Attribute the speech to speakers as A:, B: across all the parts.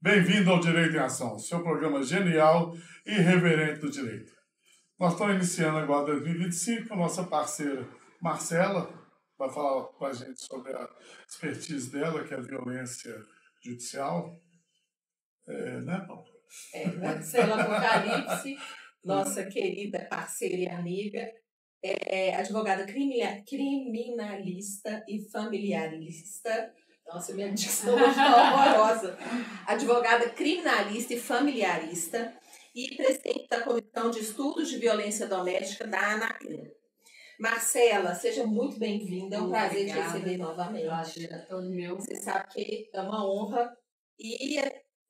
A: Bem-vindo ao Direito em Ação, seu programa genial e irreverente do direito. Nós estamos iniciando agora 2025, nossa parceira Marcela vai falar com a gente sobre a expertise dela, que é a violência judicial. Né, Paulo?
B: Marcela Apocalipse, nossa querida parceira e amiga, advogada criminalista e familiarista. Nossa, minha dicção hoje está horrorosa. Advogada criminalista e familiarista e presidente da Comissão de Estudos de Violência Doméstica da ANACRIM. Marcela, seja muito bem-vinda, é um prazer te receber novamente.
C: Prazer é todo meu.
B: Você sabe que é uma honra e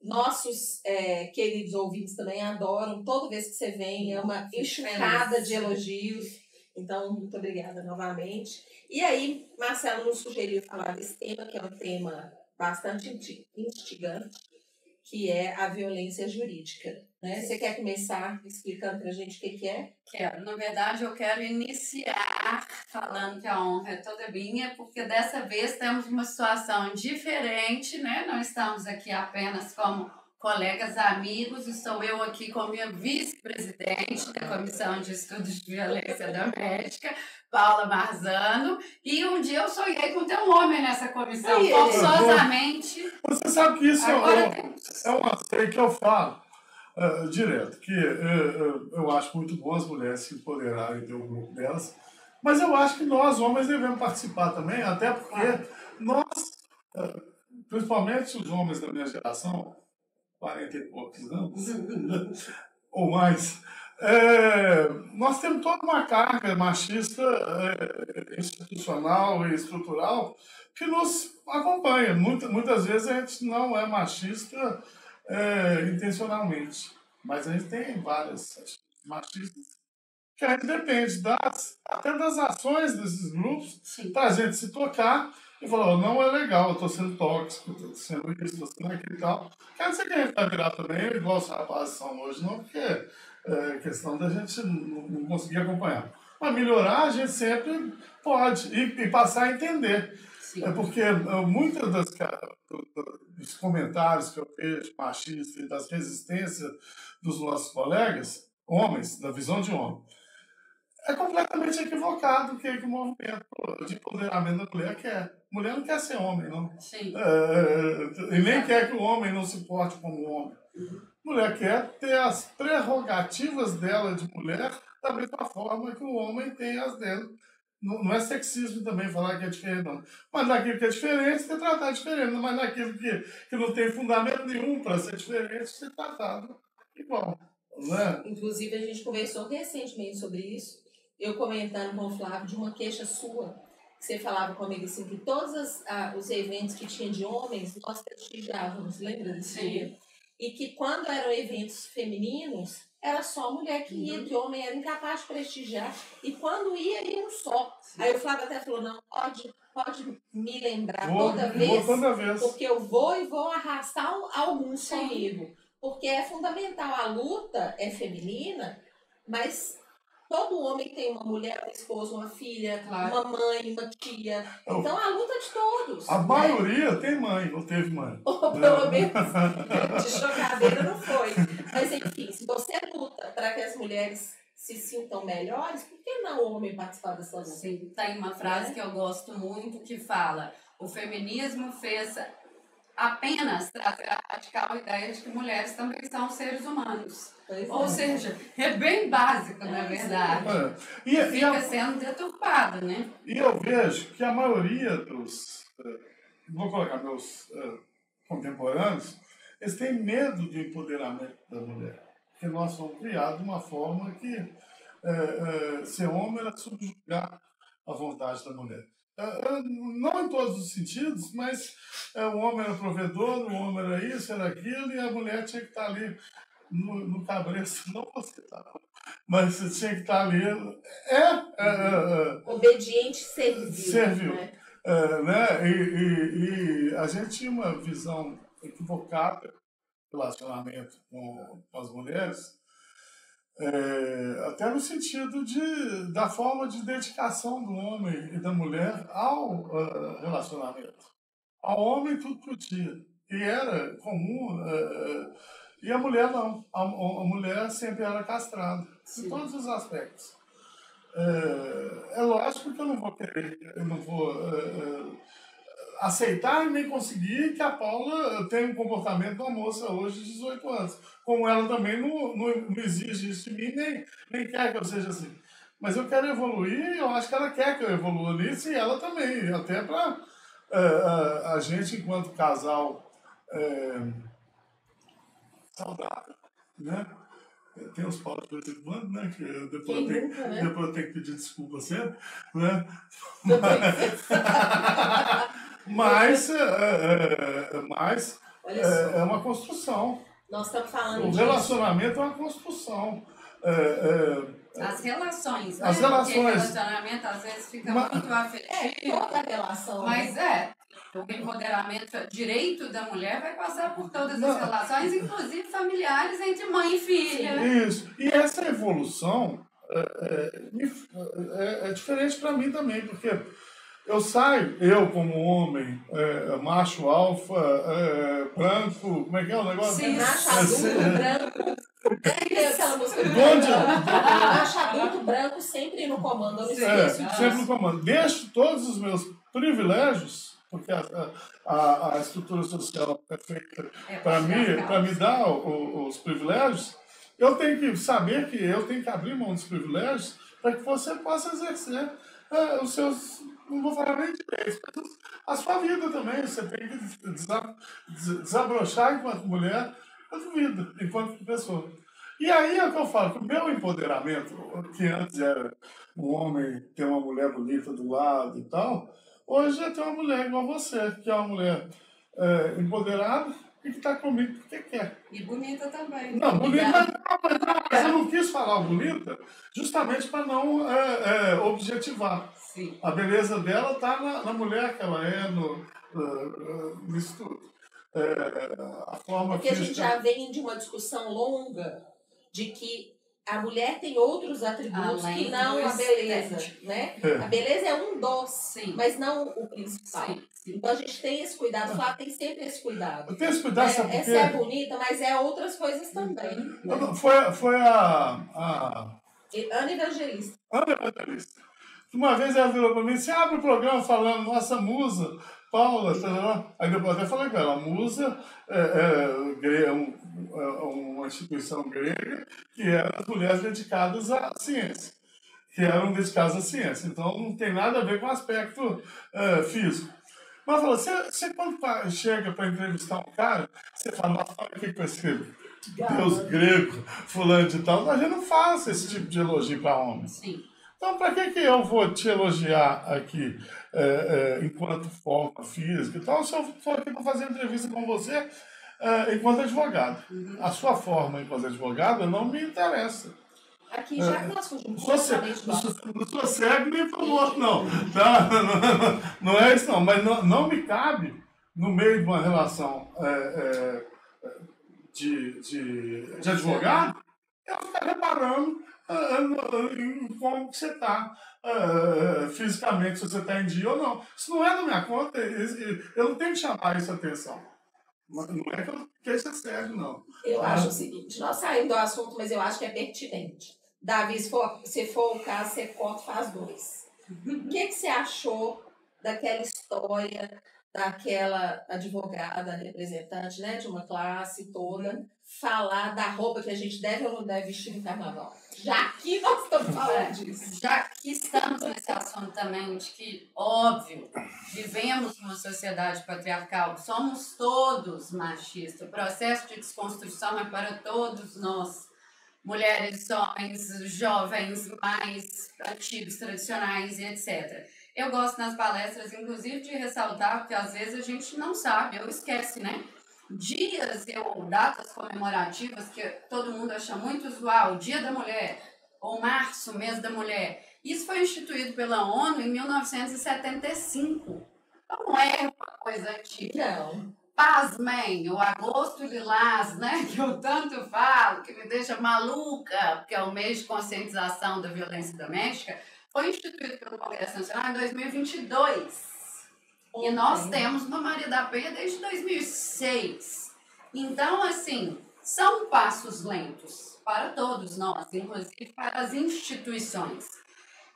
B: nossos queridos ouvintes também adoram. Toda vez que você vem, é uma enxurrada de elogios. Então, muito obrigada novamente. E aí, Marcelo nos sugeriu falar desse tema, que é um tema bastante instigante, que é a violência jurídica. Né? Você quer começar explicando para a gente o que é?
C: Quero. Na verdade, eu quero iniciar falando que a honra é toda minha, porque dessa vez temos uma situação diferente, né? Não estamos aqui apenas como colegas amigos, estou eu aqui como minha vice-presidente da Comissão de Estudos de Violência Doméstica, Paula Marzano, e um dia eu sonhei com ter um homem nessa comissão, forçosamente.
A: Você sabe que isso é um anseio que eu falo direto, que eu acho muito bom as mulheres se empoderarem do grupo delas, mas eu acho que nós, homens, devemos participar também, até porque nós, principalmente os homens da minha geração, 40 e poucos anos, ou mais, nós temos toda uma carga machista institucional e estrutural que nos acompanha. Muitas vezes a gente não é machista intencionalmente, mas a gente tem várias machistas que a gente depende até das ações desses grupos para a gente se tocar e falar, não é legal, eu estou sendo tóxico, estou sendo isso, estou sendo aquilo e tal. Quer dizer que a gente vai virar também, igual os rapazes são hoje, não, porque é questão da gente não conseguir acompanhar. Mas melhorar a gente sempre pode e passar a entender. Porque muitas dos comentários que eu vejo machistas e das resistências dos nossos colegas, homens, da visão de homem, é completamente equivocado o que o movimento de empoderamento da mulher quer. Mulher não quer ser homem, não.
C: Sim.
A: E nem quer que o homem não se porte como homem. Mulher quer ter as prerrogativas dela de mulher da mesma forma que o homem tem as dela. Não é sexismo também falar que é diferente, não. Mas naquilo que é diferente, você tratar diferente. Mas naquilo que não tem fundamento nenhum para ser diferente, você tratado igual. Né?
B: Inclusive, a gente conversou recentemente sobre isso. Eu comentando com o Flávio de uma queixa sua, que você falava comigo assim, que todos os eventos que tinha de homens, nós prestigiávamos, lembra disso?
C: Sim.
B: E que quando eram eventos femininos, era só mulher que ia, que homem era incapaz de prestigiar. E quando ia um só. Sim. Aí o Flávio até falou, não, pode me lembrar toda vez, porque eu vou arrastar alguns comigo. Porque é fundamental, a luta é feminina, mas todo homem tem uma mulher, uma esposa, uma filha, uma mãe, uma tia. Então a luta é de todos.
A: A maioria tem mãe, ou teve mãe.
B: Ou pelo menos de chocadeira não foi. Mas enfim, se você luta para que as mulheres se sintam melhores, por que não o homem participar dessa luta?
C: Sim, tem uma frase que eu gosto muito que fala: o feminismo fez apenas trazer a radical ideia de que mulheres também são seres humanos. Ou seja, é bem básico, na verdade. Fica sendo deturpado, né?
A: E eu vejo que a maioria vou colocar meus contemporâneos, eles têm medo do empoderamento da mulher. Porque nós somos criados de uma forma que ser homem era subjugar a vontade da mulher. Não em todos os sentidos, mas o homem era provedor, o homem era isso, era aquilo, e a mulher tinha que estar ali no cabresto, não você estava, mas você tinha que estar ali.
B: Obediente servil.
A: Né? E a gente tinha uma visão equivocada do relacionamento com as mulheres, até no sentido da forma de dedicação do homem e da mulher ao relacionamento. Ao homem tudo podia, E era comum, e a mulher não. A mulher sempre era castrada, em todos os aspectos. É lógico que eu não vou querer, eu não vou aceitar e nem conseguir que a Paula tenha um comportamento de uma moça hoje de 18 anos. Como ela também não exige isso de mim, nem quer que eu seja assim. Mas eu quero evoluir e eu acho que ela quer que eu evolua nisso e ela também. Até para a gente, enquanto casal saudável, né? Tem os paus de vez em quando, né? Que depois eu tenho que pedir desculpa sempre, né? Mas é uma construção.
B: Nós estamos falando
A: O relacionamento é uma construção.
C: As relações, né?
A: As relações.
C: Porque relacionamento às vezes fica muito afetivo.
B: Toda relação.
C: Mas o empoderamento, direito da mulher vai passar por todas as relações, inclusive familiares entre mãe e filha.
A: Isso. E essa evolução é diferente para mim também, porque eu como homem, macho alfa, branco, como é que é o negócio?
B: Sim, macho adulto, branco. Aquela música macho adulto, branco, sempre no comando. Eu não esqueço disso.
A: Sempre no comando. Deixo todos os meus privilégios, porque a estrutura social é feita para me dar os privilégios. Eu tenho que saber que eu tenho que abrir mão dos privilégios para que você possa exercer os seus, não vou falar nem direitos, mas a sua vida também. Você tem que desabrochar enquanto mulher, enquanto vida, enquanto pessoa. E aí é o que eu falo, que o meu empoderamento, que antes era um homem ter uma mulher bonita do lado e tal, hoje é ter uma mulher igual você, que é uma mulher empoderada e que está comigo porque quer.
C: E bonita também.
A: Não, bonita, mas eu não quis falar bonita justamente para não objetivar.
C: Sim.
A: A beleza dela está na mulher que ela é, nisso tudo. A forma
B: porque a gente já vem de uma discussão longa de que a mulher tem outros atributos que não a beleza, né? A beleza é um doce, mas não o principal. Sim. Então a gente tem esse cuidado, o Flávio tem sempre esse cuidado.
A: Tem esse cuidado, sabe por quê?
B: Essa é bonita, mas é outras coisas também. Né?
A: Foi a
B: Ana Evangelista.
A: Uma vez ela virou para mim, você abre o programa falando, nossa musa, Paula, aí depois até falei com ela, a musa é uma instituição grega que era as mulheres dedicadas à ciência, então não tem nada a ver com o aspecto físico. Mas falou, você quando chega para entrevistar um cara, você fala, nossa, olha o que eu escrevi. Deus grego, fulano de tal, mas eu não faço esse tipo de elogio para homem.
C: Sim.
A: Então, para que eu vou te elogiar aqui enquanto forma física e tal, se eu for aqui para fazer entrevista com você enquanto advogado? A sua forma enquanto advogada não me interessa.
B: Aqui já que nós fugimos.
A: Não sou cego nem famoso, não. Tá? Não é isso, não. Mas não me cabe, no meio de uma relação de advogado, eu ficar reparando em como você está fisicamente, se você está em dia ou não. Isso não é da minha conta, eu não tenho que chamar isso a atenção. Não é que eu queira ser sério, não.
B: Eu acho o seguinte, nós saímos do assunto, mas eu acho que é pertinente. Davi, se for o caso, você corta e faz dois. O que você achou daquela história daquela advogada, representante, né, de uma classe toda, falar da roupa que a gente deve ou não deve vestir no carnaval? Já que nós estamos falando disso.
C: Já que estamos nesse assunto também de que, óbvio, vivemos numa sociedade patriarcal, somos todos machistas, o processo de desconstrução é para todos nós, mulheres, homens, jovens, mais antigos, tradicionais e etc. Eu gosto nas palestras, inclusive, de ressaltar, porque às vezes a gente não sabe, ou esquece, né? Dias ou datas comemorativas que todo mundo acha muito usual, Dia da Mulher, ou Março, Mês da Mulher. Isso foi instituído pela ONU em 1975. Então não é uma coisa antiga.
B: Não.
C: Pasmem, o Agosto Lilás, né, que eu tanto falo, que me deixa maluca, porque é o mês de conscientização da violência doméstica, foi instituído pelo Congresso Nacional em 2022. E nós temos uma Maria da Penha desde 2006. Então, assim, são passos lentos para todos nós, inclusive para as instituições.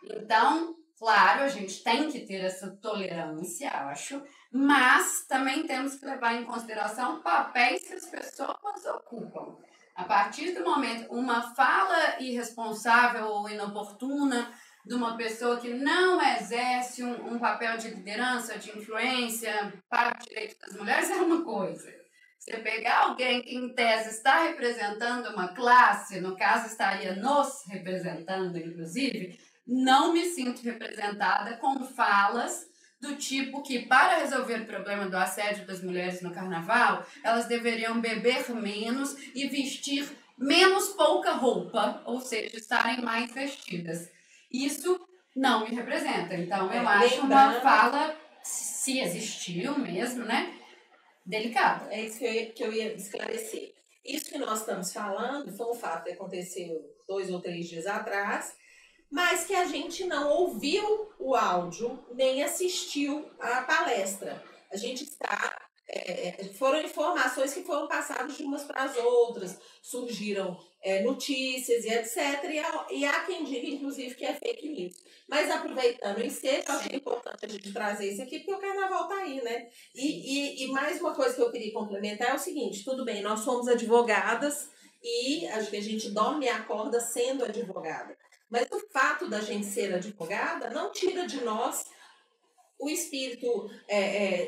C: Então, claro, a gente tem que ter essa tolerância, acho, mas também temos que levar em consideração papéis que as pessoas ocupam. A partir do momento, uma fala irresponsável ou inoportuna de uma pessoa que não exerce um papel de liderança, de influência para o direito das mulheres é uma coisa. Você pegar alguém que, em tese, está representando uma classe, no caso, estaria nos representando, inclusive, não me sinto representada com falas do tipo que, para resolver o problema do assédio das mulheres no carnaval, elas deveriam beber menos e vestir menos pouca roupa, ou seja, estarem mais vestidas. Isso não me representa. Então, eu acho uma fala, se existiu mesmo, né, delicada.
B: É isso que eu ia esclarecer. Isso que nós estamos falando foi um fato que aconteceu 2 ou 3 dias atrás, mas que a gente não ouviu o áudio, nem assistiu a palestra. A gente está... foram informações que foram passadas de umas para as outras, surgiram notícias e etc. E há quem diga, inclusive, que é fake news. Mas aproveitando o ensejo, eu achei importante a gente trazer isso aqui, porque o carnaval está aí, né? E mais uma coisa que eu queria complementar é o seguinte, tudo bem, nós somos advogadas e acho que a gente dorme e acorda sendo advogada. Mas o fato da gente ser advogada não tira de nós o espírito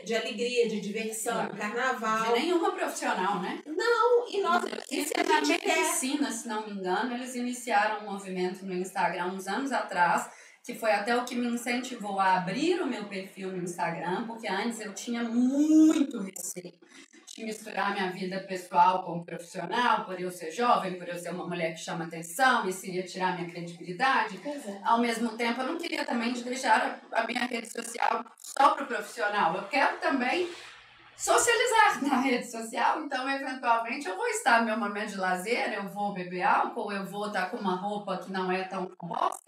B: de alegria, de diversão, do carnaval.
C: De nenhuma profissional, né?
B: Não, e nós...
C: Na medicina, se não me engano, eles iniciaram um movimento no Instagram uns anos atrás, que foi até o que me incentivou a abrir o meu perfil no Instagram, porque antes eu tinha muito receio de misturar minha vida pessoal com profissional, por eu ser jovem, por eu ser uma mulher que chama atenção, isso iria tirar minha credibilidade. Ao mesmo tempo, eu não queria também deixar a minha rede social só para o profissional. Eu quero também socializar na rede social, então, eventualmente, eu vou estar no meu momento de lazer, eu vou beber álcool, eu vou estar com uma roupa que não é tão composta.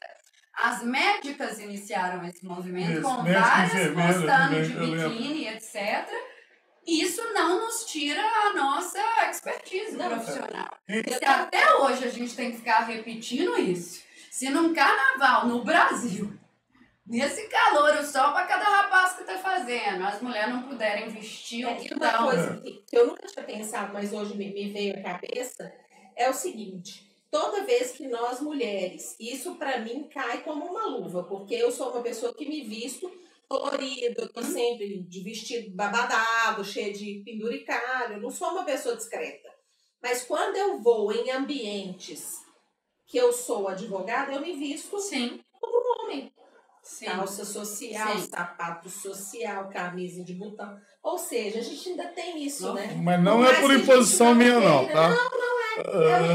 C: As médicas iniciaram esse movimento com várias postando de biquíni, etc., isso não nos tira a nossa expertise profissional. Se até hoje a gente tem que ficar repetindo isso, se num carnaval no Brasil, nesse calor, só para cada rapaz que tá fazendo, as mulheres não puderem vestir o que
B: uma coisa que eu nunca tinha pensado, mas hoje me veio à cabeça, é o seguinte: toda vez que nós mulheres, isso para mim cai como uma luva, porque eu sou uma pessoa que me visto colorido, eu tô sempre de vestido babadado, cheio de penduricalho, eu não sou uma pessoa discreta. Mas quando eu vou em ambientes que eu sou advogada, eu me visto como um homem. Sim. Calça social, sapato social, camisa de botão. Ou seja, a gente ainda tem isso, né?
A: Mas não é por imposição minha, não, tá?
B: Não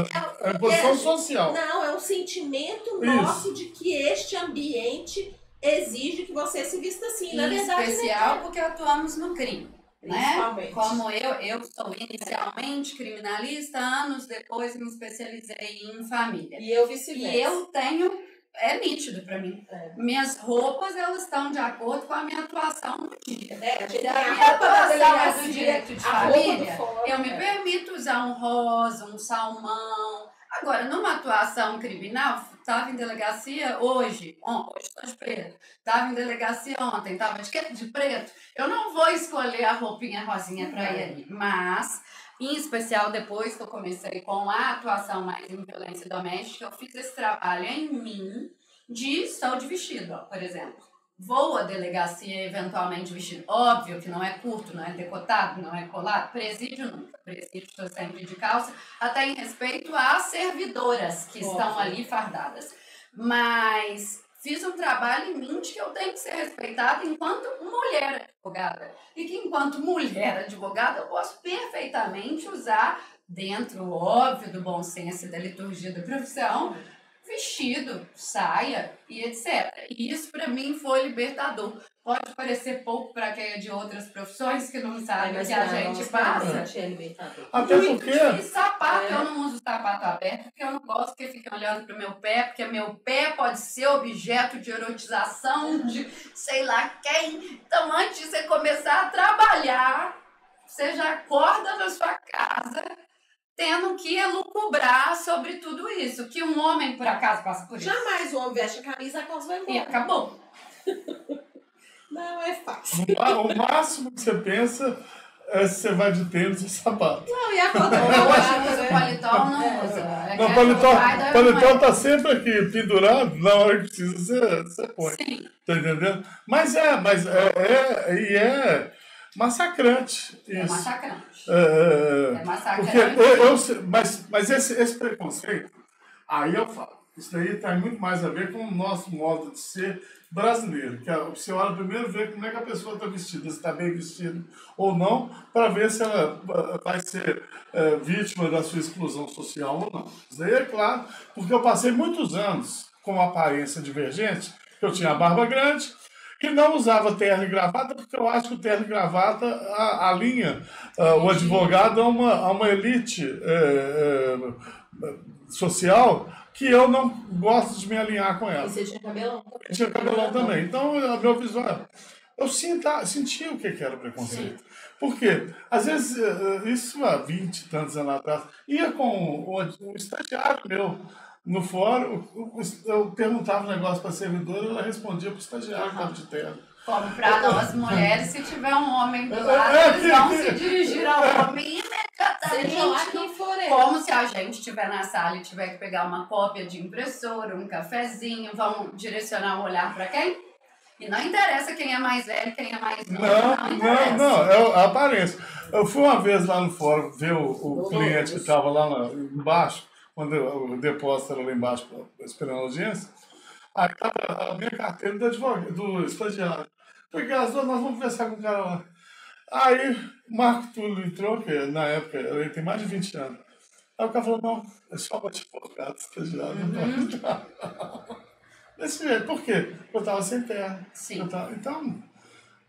B: é.
A: É imposição social.
B: Não, é um sentimento nosso de que este ambiente exige que você se vista assim. Na verdade,
C: especial porque atuamos no crime, né? Como eu sou inicialmente criminalista, anos depois me especializei em família.
B: E eu vice-versa.
C: E eu tenho, é nítido para mim. Minhas roupas, elas estão de acordo com a minha atuação no dia. Se a minha atuação é do direito de família, eu me permito usar um rosa, um salmão. Agora, numa atuação criminal, estava em delegacia hoje estou de preto, estava em delegacia ontem, estava de preto, eu não vou escolher a roupinha rosinha para ir ali, mas, em especial depois que eu comecei com a atuação mais em violência doméstica, eu fiz esse trabalho em mim de estou de vestido, por exemplo. Vou à delegacia eventualmente vestido. Óbvio que não é curto, não é decotado, não é colado. Presídio nunca. Presídio estou sempre de calça, até em respeito às servidoras que estão ali fardadas. Mas fiz um trabalho em mim de que eu tenho que ser respeitada enquanto mulher advogada. E que enquanto mulher advogada eu posso perfeitamente usar, dentro, óbvio, do bom senso e da liturgia da profissão, vestido, saia e etc. E isso para mim foi libertador. Pode parecer pouco para quem é de outras profissões que não sabe o que a gente passa.
A: Até porque...
C: E sapato, eu não uso sapato aberto porque eu não gosto que fiquem olhando pro meu pé, porque meu pé pode ser objeto de erotização de sei lá quem. Então, antes de você começar a trabalhar, você já acorda na sua casa tendo que elucubrar sobre tudo isso. Que um homem, por acaso, passa por isso.
B: Jamais o homem veste a camisa, a calça vai embora.
C: E acabou.
B: Não é fácil.
A: O máximo que você pensa é se você vai de tênis ou sapato.
B: Não, e a conta
C: Hoje usa paletó, não usa.
A: Não, paletó tá sempre aqui, pendurado, na hora que precisa, você põe.
C: Sim.
A: Tá entendendo? Mas é massacrante isso.
C: É massacrante.
A: É
C: massacrante.
A: Porque mas esse preconceito, aí eu falo, isso daí tem muito mais a ver com o nosso modo de ser brasileiro. Que você olha primeiro ver como é que a pessoa está vestida, se está bem vestida ou não, para ver se ela vai ser vítima da sua exclusão social ou não. Isso daí é claro, porque eu passei muitos anos com uma aparência divergente, eu tinha a barba grande, que não usava terno e gravata, porque eu acho que o terno e gravata alinha o advogado a uma elite social que eu não gosto de me alinhar com ela.
B: E você tinha cabelão?
A: Eu tinha cabelão também. Então, meu visual... Eu sentia o que era preconceito.
C: Sim.
A: Por quê? Às vezes, isso há 20 e tantos anos atrás, ia com um estagiário meu no fórum, eu perguntava um negócio para a servidora, ela respondia para o estagiário que estava de terno.
C: Como para nós mulheres, se tiver um homem do lado, eles vão se dirigir ao homem imediatamente. Como se a gente estiver na sala e tiver que pegar uma cópia de impressora, um cafezinho, vão direcionar o olhar para quem? E não interessa quem é mais velho, quem é mais novo.
A: Não, é a aparência. Eu fui uma vez lá no fórum ver o cliente que estava lá embaixo, quando o depósito era lá embaixo esperando a audiência. Aí estava a minha carteira do estagiário. Peguei as duas, nós vamos conversar com o cara lá. Aí o Marco Túlio entrou, que na época ele tem mais de 20 anos. Aí o cara falou, não, é só para advogado, estagiário. Desse jeito, por quê? Eu estava sem terra.
C: Sim.
A: Então,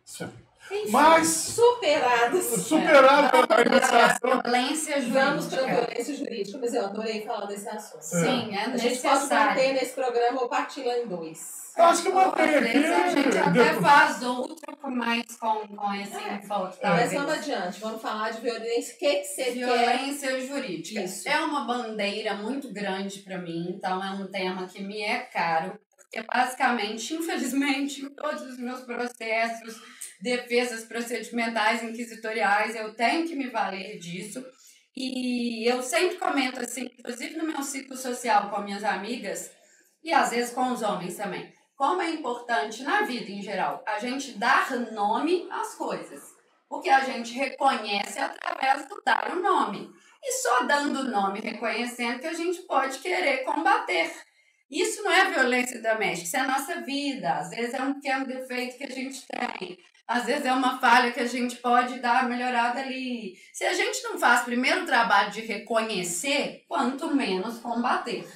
B: enfim,
A: mas
B: superado
A: a iniciação.
C: Violência jurídica.
B: Vamos para a violência jurídica, mas eu adorei falar desse assunto.
C: Sim, é
B: a gente pode manter nesse programa ou partilhar em 2.
A: Eu acho que mantém aqui.
C: A gente até faz outro mais com esse enfoque.
B: Mas vamos adiante, vamos falar de violência. O que você
C: violência jurídica.
B: Isso.
C: É uma bandeira muito grande para mim, então é um tema que me é caro. Porque basicamente, infelizmente, em todos os meus processos, defesas procedimentais, inquisitoriais, eu tenho que me valer disso. E eu sempre comento assim, inclusive no meu ciclo social com minhas amigas, e às vezes com os homens também, como é importante na vida em geral a gente dar nome às coisas. Porque a gente reconhece através do dar o nome. E só dando o nome, reconhecendo, que a gente pode querer combater. Isso não é violência doméstica, isso é a nossa vida. Às vezes é um pequeno defeito que a gente tem. Às vezes é uma falha que a gente pode dar uma melhorada ali. Se a gente não faz primeiro o trabalho de reconhecer, quanto menos combater.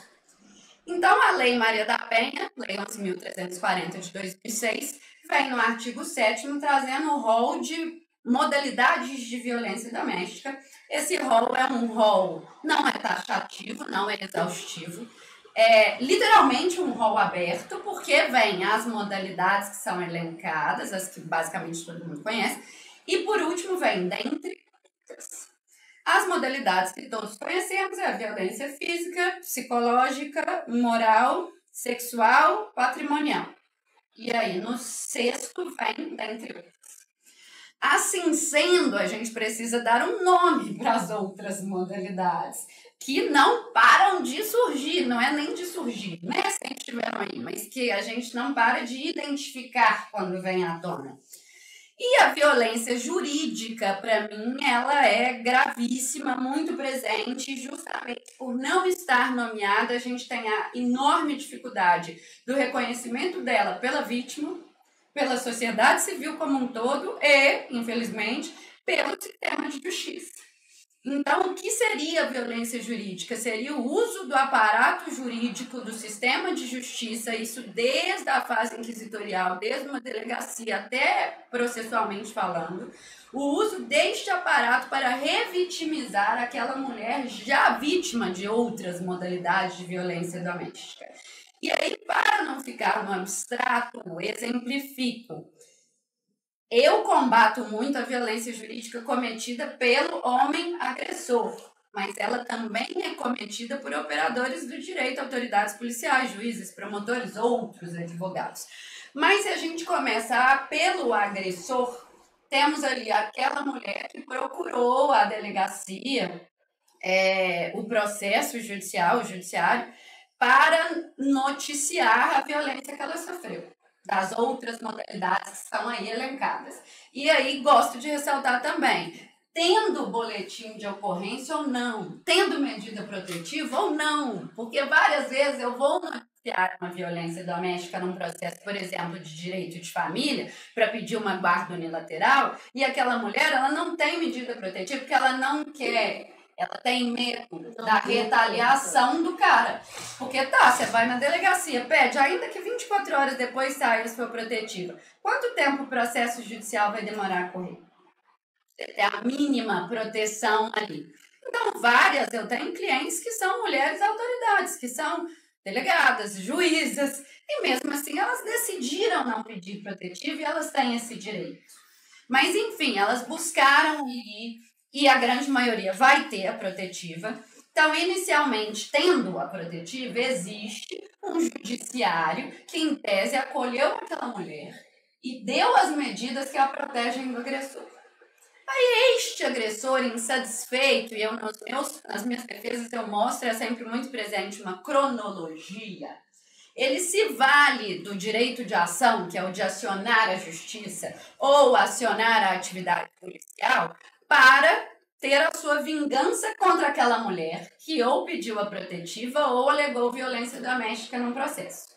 C: Então, a Lei Maria da Penha, Lei 11.340 de 2006, vem no artigo 7º trazendo o rol de modalidades de violência doméstica. Esse rol é um rol, não é taxativo, não é exaustivo. É literalmente um rol aberto, porque vem as modalidades que são elencadas, as que basicamente todo mundo conhece, e por último vem, dentre as modalidades que todos conhecemos, é a violência física, psicológica, moral, sexual, patrimonial. E aí no sexto vem, dentre outras. Assim sendo, a gente precisa dar um nome para as outras modalidades, que não param de surgir, não é nem de surgir, né? Sempre estiveram aí, mas que a gente não para de identificar quando vem à tona. E a violência jurídica, para mim, ela é gravíssima, muito presente, justamente por não estar nomeada, a gente tem a enorme dificuldade do reconhecimento dela pela vítima, pela sociedade civil como um todo e, infelizmente, pelo sistema de justiça. Então, o que seria violência jurídica? Seria o uso do aparato jurídico, do sistema de justiça, isso desde a fase inquisitorial, desde uma delegacia até processualmente falando, o uso deste aparato para revitimizar aquela mulher já vítima de outras modalidades de violência doméstica. E aí, para não ficar no abstrato, exemplifico. Eu combato muito a violência jurídica cometida pelo homem agressor, mas ela também é cometida por operadores do direito, autoridades policiais, juízes, promotores, outros advogados. Mas se a gente começa pelo agressor, temos ali aquela mulher que procurou a delegacia, o processo judicial, o judiciário, para noticiar a violência que ela sofreu, das outras modalidades que estão aí elencadas. E aí gosto de ressaltar também, tendo boletim de ocorrência ou não, tendo medida protetiva ou não, porque várias vezes eu vou noticiar uma violência doméstica num processo, por exemplo, de direito de família, para pedir uma guarda unilateral, e aquela mulher, ela não tem medida protetiva porque ela não quer. Ela tem medo da retaliação do cara. Porque você vai na delegacia, pede, ainda que 24 horas depois saia a sua protetiva. Quanto tempo o processo judicial vai demorar a correr? Você tem a mínima proteção ali. Então, eu tenho clientes que são mulheres autoridades, que são delegadas, juízas, e mesmo assim elas decidiram não pedir protetiva e elas têm esse direito. Mas, enfim, elas buscaram e a grande maioria vai ter a protetiva. Então, inicialmente, tendo a protetiva, existe um judiciário que, em tese, acolheu aquela mulher e deu as medidas que a protegem do agressor. Aí, este agressor insatisfeito, e nas minhas defesas eu mostro, é sempre muito presente uma cronologia. Ele se vale do direito de ação, que é o de acionar a justiça, ou acionar a atividade policial, para ter a sua vingança contra aquela mulher que ou pediu a protetiva ou alegou violência doméstica no processo.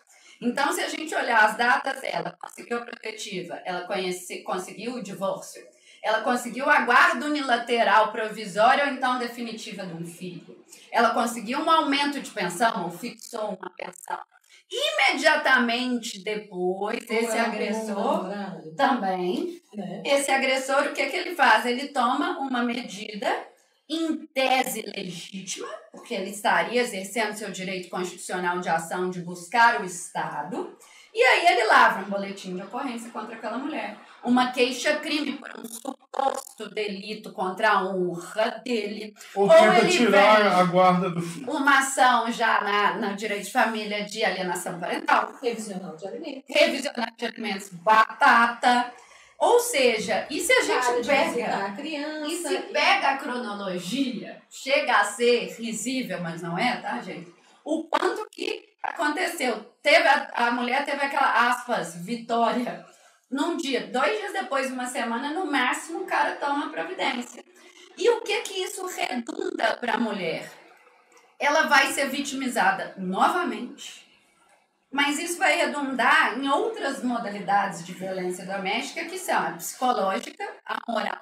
C: Então, se a gente olhar as datas, ela conseguiu a protetiva, ela conseguiu o divórcio, ela conseguiu a guarda unilateral provisória ou então definitiva de um filho, ela conseguiu um aumento de pensão ou fixou uma pensão. Imediatamente depois, esse agressor também, esse agressor, o que ele faz? Ele toma uma medida em tese legítima, porque ele estaria exercendo seu direito constitucional de ação de buscar o Estado, e aí ele lavra um boletim de ocorrência contra aquela mulher. Uma queixa-crime por um suposto delito contra a honra dele.
A: Ou tenta tirar a guarda do filho.
C: Uma ação já no direito de família de alienação parental.
B: Revisional de alimentos.
C: Revisional de alimentos, batata. Ou seja, e se a gente pega
B: a criança,
C: e se pega a cronologia, chega a ser risível, mas não é, tá, gente? O quanto que aconteceu. A mulher teve aquela, aspas, vitória. Num dia, 2 dias depois, uma semana, no máximo, o cara toma providência. E o que isso redunda para a mulher? Ela vai ser vitimizada novamente. Mas isso vai redundar em outras modalidades de violência doméstica, que são a psicológica, a moral.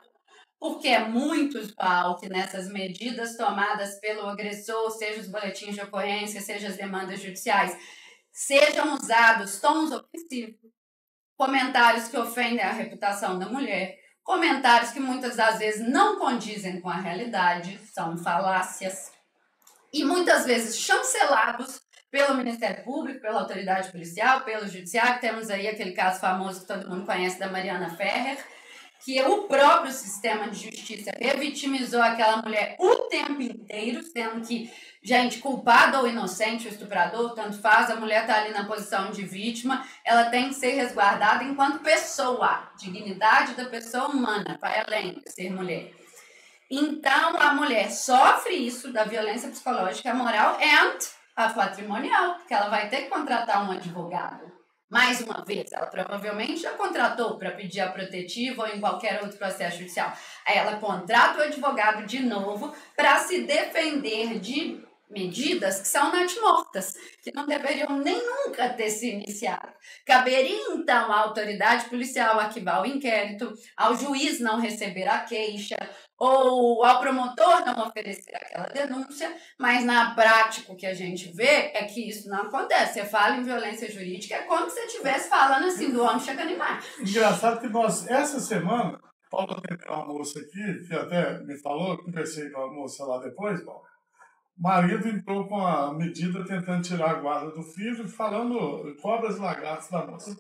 C: Porque é muito usual que nessas medidas tomadas pelo agressor, seja os boletins de ocorrência, seja as demandas judiciais, sejam usados tons ofensivos, comentários que ofendem a reputação da mulher, comentários que muitas das vezes não condizem com a realidade, são falácias, e muitas vezes chancelados pelo Ministério Público, pela autoridade policial, pelo judiciário. Temos aí aquele caso famoso que todo mundo conhece da Mariana Ferrer, que o próprio sistema de justiça revitimizou aquela mulher o tempo inteiro, sendo que, gente, culpado ou inocente, o estuprador, tanto faz, a mulher está ali na posição de vítima, ela tem que ser resguardada enquanto pessoa, dignidade da pessoa humana, vai além de ser mulher. Então, a mulher sofre isso da violência psicológica, moral e a patrimonial, porque ela vai ter que contratar um advogado. Mais uma vez, ela provavelmente já contratou para pedir a protetiva ou em qualquer outro processo judicial. Aí ela contrata o advogado de novo para se defender de medidas que são natimortas, que não deveriam nem nunca ter se iniciado. Caberia, então, à autoridade policial arquivar o inquérito, ao juiz não receber a queixa, ou ao promotor não oferecer aquela denúncia, mas na prática o que a gente vê é que isso não acontece. Você fala em violência jurídica, é como se você estivesse falando assim do homem chegando embaixo.
A: Engraçado que nós, essa semana, Paulo tem uma moça aqui, que até me falou, conversei com a moça lá depois, Paulo. O marido entrou com a medida tentando tirar a guarda do filho, falando cobras e lagartos da moça.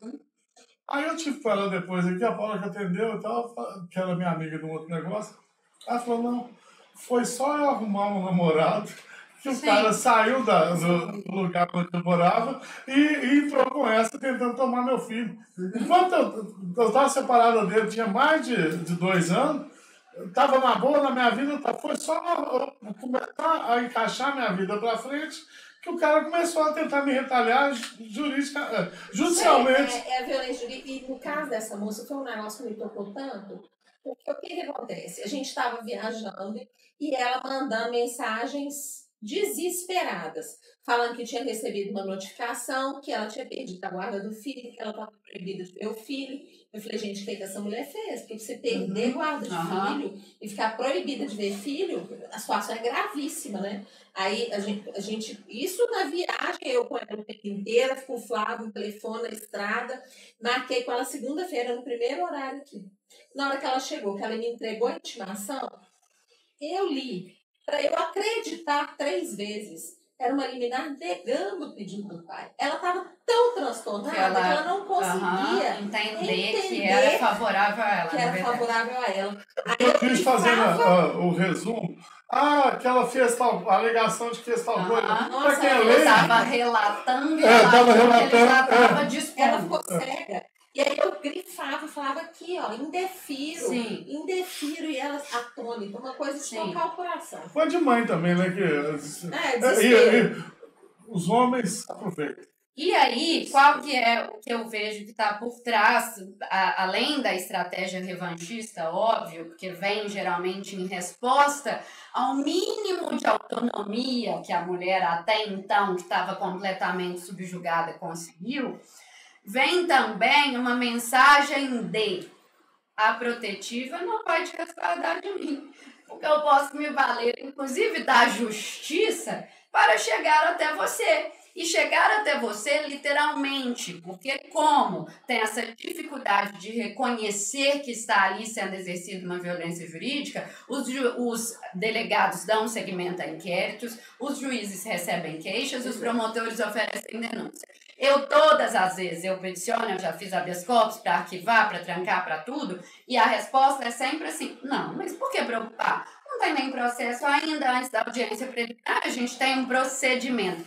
A: Aí eu tive com ela depois aqui, a Paula que atendeu e tal, que era minha amiga de um outro negócio. Ela falou, não, foi só eu arrumar um namorado, que o cara saiu do lugar onde eu morava e entrou com essa tentando tomar meu filho. Enquanto eu estava separada dele, tinha mais de 2 anos, estava na boa na minha vida, foi só eu começar a encaixar minha vida para frente que o cara começou a tentar me retalhar judicialmente.
B: É a violência jurídica. E no caso dessa moça, foi um negócio que me tocou tanto, porque o que acontece? A gente estava viajando e ela mandando mensagens desesperadas, falando que tinha recebido uma notificação, que ela tinha perdido a guarda do filho, que ela estava proibida de ver o filho. Eu falei, gente, o que essa mulher fez? Porque você perder guarda de filho e ficar proibida de ver filho, a situação é gravíssima, né? Aí a gente isso na viagem, eu com ela o tempo inteiro, com o Flávio no telefone, na estrada, marquei com ela segunda-feira, no primeiro horário aqui. Na hora que ela chegou, que ela me entregou a intimação, eu li, para eu acreditar 3 vezes. Era uma liminar negando o pedido do pai. Ela estava tão transtornada que ela não conseguia
C: entender que era favorável a ela.
B: Que era favorável a ela.
A: Eu quis fazer o resumo. Que ela fez tal, a alegação de que fez tal coisa.
C: Nossa, ela estava relatando.
A: Estava relatando.
B: Ela ficou cega. E aí eu grifava, falava aqui, ó, indefiro, e ela atônita, uma coisa de tocar o coração.
A: Foi de mãe também, né? Os homens aproveitam.
C: E aí, qual que é o que eu vejo que está por trás, além da estratégia revanchista, óbvio, porque vem geralmente em resposta ao mínimo de autonomia que a mulher até então, que estava completamente subjugada, conseguiu, vem também uma mensagem de a protetiva não vai te respaldar de mim, porque eu posso me valer, inclusive, da justiça para chegar até você. E chegar até você literalmente, porque como tem essa dificuldade de reconhecer que está ali sendo exercida uma violência jurídica, os delegados dão seguimento a inquéritos, os juízes recebem queixas, os promotores oferecem denúncia. Todas as vezes, eu peticiono, eu já fiz habeas corpus para arquivar, para trancar, para tudo, e a resposta é sempre assim, não, mas por que preocupar? Não tem nem processo ainda antes da audiência preliminar, a gente tem um procedimento.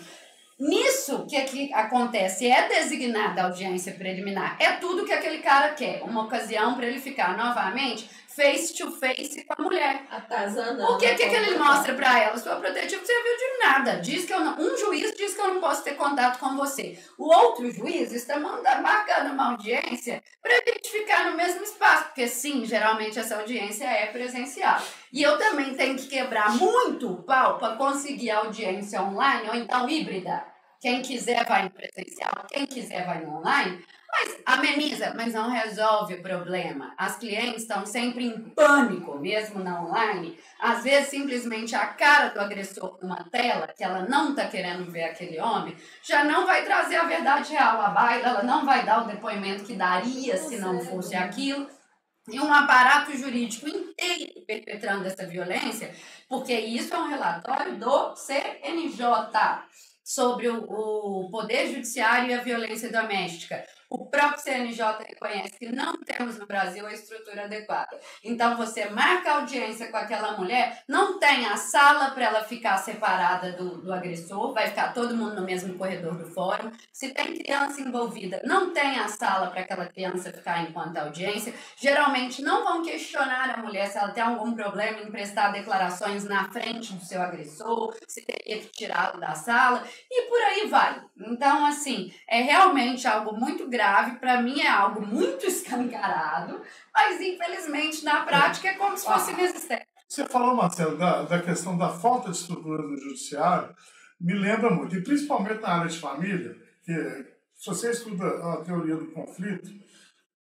C: Nisso, o que acontece? É designada a audiência preliminar. É tudo que aquele cara quer. Uma ocasião para ele ficar novamente face to face com a mulher. O que ele mostra para ela? Sua protetiva não serviu de nada. Diz que um juiz diz que eu não posso ter contato com você. O outro juiz está marcando uma audiência para a gente ficar no mesmo espaço. Porque sim, geralmente essa audiência é presencial. E eu também tenho que quebrar muito o pau para conseguir audiência online ou então híbrida. Quem quiser vai no presencial, quem quiser vai no online, mas ameniza, mas não resolve o problema. As clientes estão sempre em pânico, mesmo na online. Às vezes, simplesmente a cara do agressor numa tela, que ela não está querendo ver aquele homem, já não vai trazer a verdade real à baila, ela não vai dar o depoimento que daria se não fosse aquilo. E um aparato jurídico inteiro perpetrando essa violência, porque isso é um relatório do CNJ sobre o Poder Judiciário e a violência doméstica. O próprio CNJ reconhece que não temos no Brasil a estrutura adequada. Então, você marca a audiência com aquela mulher, não tem a sala para ela ficar separada do agressor, vai ficar todo mundo no mesmo corredor do fórum. Se tem criança envolvida, não tem a sala para aquela criança ficar enquanto audiência. Geralmente, não vão questionar a mulher se ela tem algum problema em prestar declarações na frente do seu agressor, se teria que tirá-lo da sala, e por aí vai. Então, assim, é realmente algo muito grave, para mim é algo muito escancarado, mas infelizmente na prática é como se fosse inexistente.
A: Você falou, Marcelo, da questão da falta de estrutura do judiciário, me lembra muito, e principalmente na área de família, que se você estuda a teoria do conflito,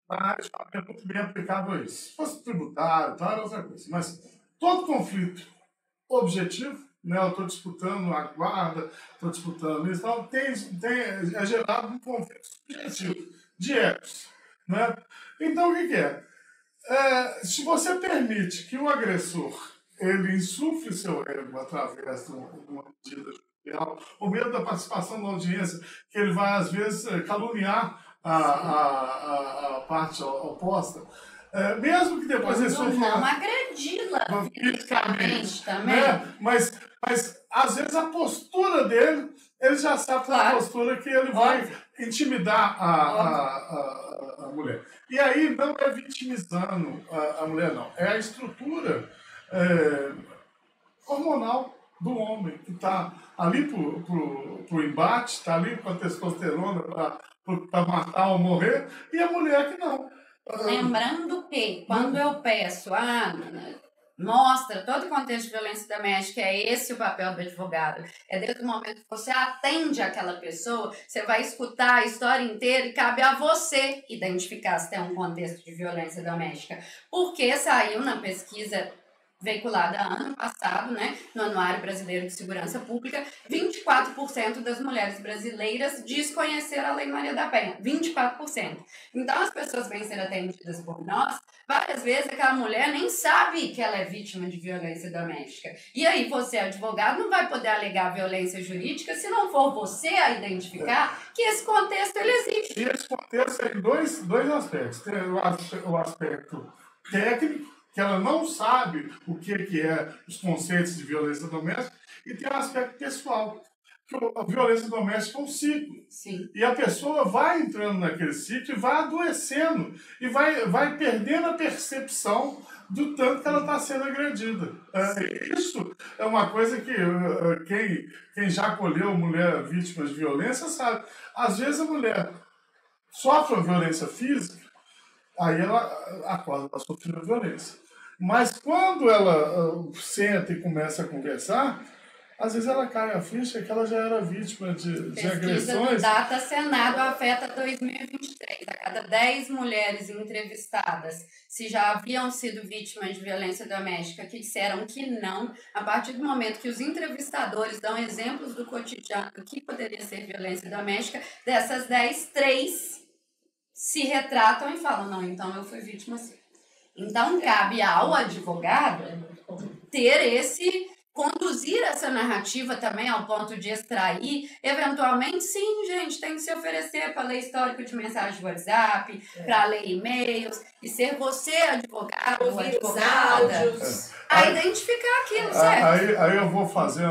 A: na área de família é muito bem aplicável a isso. Se fosse tributário, tal, era outra coisa. Mas todo conflito objetivo, né? Eu estou disputando a guarda, estou disputando isso, então é gerado um conflito subjetivo, de egos, né? Então, o que é? Se você permite que o agressor ele insufle seu ego através de uma medida judicial, ou mesmo da participação na audiência, que ele vai, às vezes, caluniar a parte oposta, mesmo que depois ele sofra...
C: Não agredi-la fisicamente também.
A: Né? Mas, às vezes, a postura dele, ele já sabe que é a postura que ele vai intimidar a mulher. E aí não é vitimizando a mulher, não. É a estrutura hormonal do homem, que está ali pro embate, está ali com a testosterona para matar ou morrer, e a mulher que não.
C: Lembrando que, quando eu peço, mostra todo o contexto de violência doméstica, é esse o papel do advogado. É desde o momento que você atende aquela pessoa, você vai escutar a história inteira e cabe a você identificar se tem um contexto de violência doméstica. Porque saiu na pesquisa veiculada ano passado, né, no Anuário Brasileiro de Segurança Pública, 24% das mulheres brasileiras desconheceram a Lei Maria da Penha. 24%. Então, as pessoas vêm ser atendidas por nós, várias vezes aquela mulher nem sabe que ela é vítima de violência doméstica. E aí, você, advogado, não vai poder alegar violência jurídica se não for você a identificar que esse contexto ele existe.
A: E esse contexto tem dois aspectos. Tem o aspecto técnico, que ela não sabe o que é os conceitos de violência doméstica, e tem o aspecto pessoal, que a violência doméstica é um ciclo.
C: Sim.
A: E a pessoa vai entrando naquele ciclo e vai adoecendo, e vai perdendo a percepção do tanto que ela está sendo agredida. Isso é uma coisa que quem já acolheu mulher vítima de violência sabe. Às vezes a mulher sofre uma violência física, aí ela acorda para sofrer violência. Mas quando ela senta e começa a conversar, às vezes ela cai a ficha que ela já era vítima de agressões.
C: Pesquisa do Data Senado afeta 2023. A cada 10 mulheres entrevistadas, se já haviam sido vítimas de violência doméstica, que disseram que não, a partir do momento que os entrevistadores dão exemplos do cotidiano do que poderia ser violência doméstica, dessas 10, 3 se retratam e falam, não, então eu fui vítima sim. Então, cabe ao advogado conduzir essa narrativa também ao ponto de extrair, eventualmente, sim, gente, tem que se oferecer para ler histórico de mensagem de WhatsApp, para ler e-mails, e ser você, advogado ou advogada, a identificar aquilo, certo?
A: Aí eu vou fazer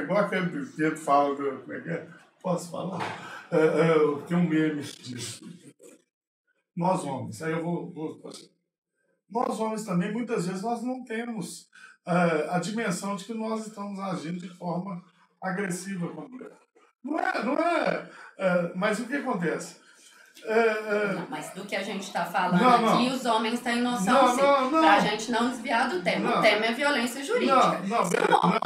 A: igual aquele que fala, como é que é? Posso falar? Tem um meme disso. Nós homens, aí eu vou fazer. Nós homens também, muitas vezes, nós não temos a dimensão de que nós estamos agindo de forma agressiva com a mulher. Não é, mas o que acontece?
C: Não, mas do que a gente está falando aqui, os homens têm noção, sim. Para a gente não desviar do tema. O tema é violência jurídica.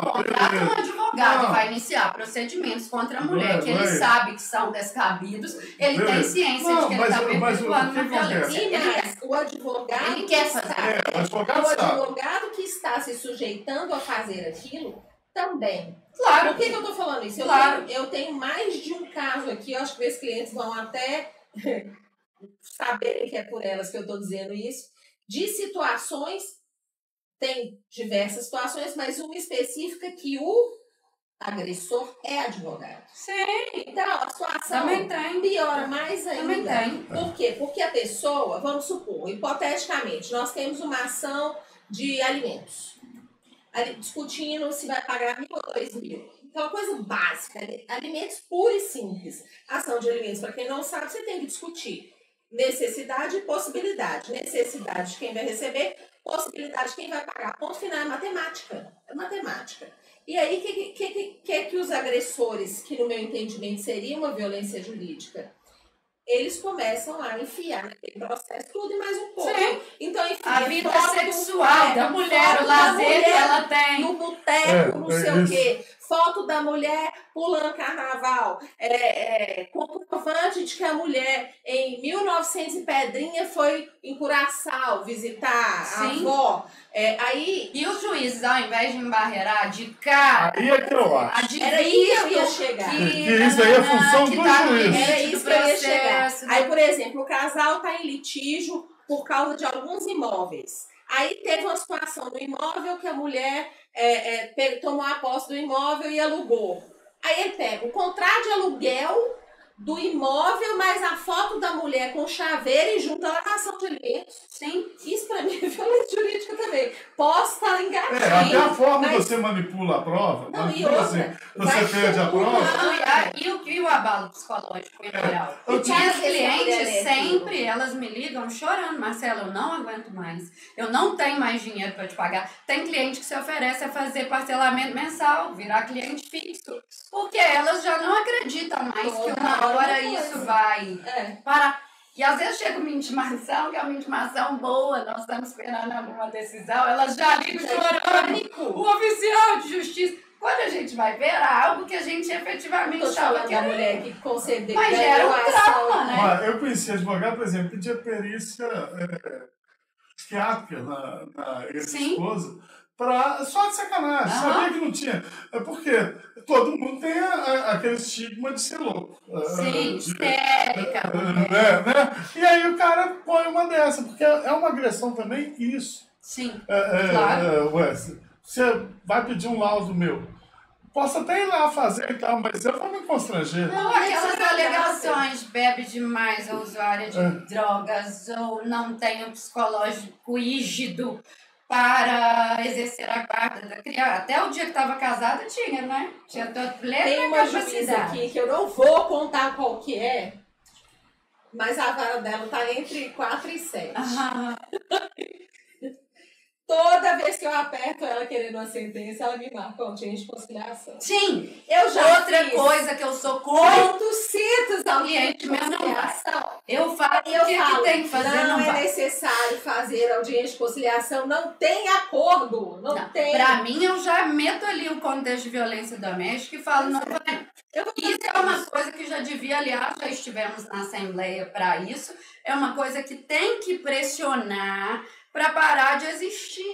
C: Contrata um advogado e vai iniciar procedimentos contra a mulher, que ele sabe que são descabidos, ele tem ciência de que ele está perpetuando uma violência.
B: O advogado
C: ele quer fazer.
B: O advogado que está se sujeitando a fazer aquilo também.
C: Claro.
B: Por que eu estou falando isso? Eu tenho mais de um caso aqui, eu acho que meus clientes vão até saberem que é por elas que eu estou dizendo isso, de situações, tem diversas situações, mas uma específica que o agressor é advogado.
C: Sim.
B: Então, a situação piora mais ainda. Por quê? Porque a pessoa, vamos supor, hipoteticamente, nós temos uma ação de alimentos, discutindo se vai pagar 1.000 ou 2.000. Aquela coisa básica, alimentos puros e simples. Ação de alimentos, para quem não sabe, você tem que discutir necessidade e possibilidade. Necessidade de quem vai receber, possibilidade de quem vai pagar. Ponto final é matemática. É matemática. E aí, o que os agressores, que no meu entendimento seria uma violência jurídica, eles começam a enfiar naquele processo tudo e mais um pouco.
C: Sim.
B: Então, enfim,
C: a vida sexual da mulher, o lazer que ela tem.
B: No boteco, não sei o quê. Foto da mulher pulando carnaval. Comprovante de que a mulher, em 1900 e pedrinha, foi em Curaçao visitar a avó.
C: E os juízes, ao invés de embarrear de cara...
A: Aí é que eu acho.
B: Era aí que eu ia chegar.
A: Que isso aí é função do juiz.
B: Era isso que eu ia chegar. Aí, por exemplo, o casal está em litígio por causa de alguns imóveis. Aí teve uma situação no imóvel que a mulher tomou a posse do imóvel e alugou. Aí ele pega o contrato de aluguel do imóvel, mais a foto da mulher com chaveiro e junta a lavação de alimentos.
C: Sim.
B: Isso pra mim é violência jurídica também. Posso estar enganado.
A: Até a forma que você manipula a prova.
B: Não, e outra,
A: você perde a prova.
C: E o abalo psicológico em geral. Minhas clientes sempre, elas me ligam chorando. Marcela, eu não aguento mais. Eu não tenho mais dinheiro para te pagar. Tem cliente que se oferece a fazer parcelamento mensal, virar cliente fixo. Porque elas já não acreditam mais que uma hora isso vai parar. E às vezes chega uma intimação, que é uma intimação boa, nós estamos esperando alguma decisão, elas já ligam chorando. O oficial de justiça. Quando a gente vai ver, era algo que a gente efetivamente estava
B: querendo. A mulher que concedeu.
C: Mas gera um trauma, né?
A: Mas eu conheci advogado, por exemplo, pedia perícia psiquiátrica na ex-esposa. Só de sacanagem, sabia que não tinha. É porque todo mundo tem aquele estigma de ser louco.
C: Sim, histérica.
A: Né? E aí o cara põe uma dessa, porque é uma agressão também isso.
C: Sim,
A: claro. Você vai pedir um laudo meu. Posso até ir lá fazer e tal, mas eu vou me constranger.
C: Não, aquelas alegações, bebe demais, ou usuária de drogas, ou não tem um psicológico rígido para exercer a guarda da criança. Até o dia que estava casada tinha, né? Tinha toda plena
B: Tem uma juíza aqui que eu não vou contar qual que é, mas a vara dela tá entre 4 e 7. Toda vez que eu aperto ela querendo uma sentença, ela me marca audiência de conciliação.
C: Sim,
B: eu já
C: outra coisa que eu sou contra.
B: Quantos citos audiência de conciliação?
C: Eu falo que tem que fazer,
B: não é necessário fazer audiência de conciliação, não tem acordo, não tem.
C: Pra mim, eu já meto ali o contexto de violência doméstica e falo, não vai. Isso é uma coisa que já devia, aliás, já estivemos na Assembleia para isso, é uma coisa que tem que pressionar para parar de existir.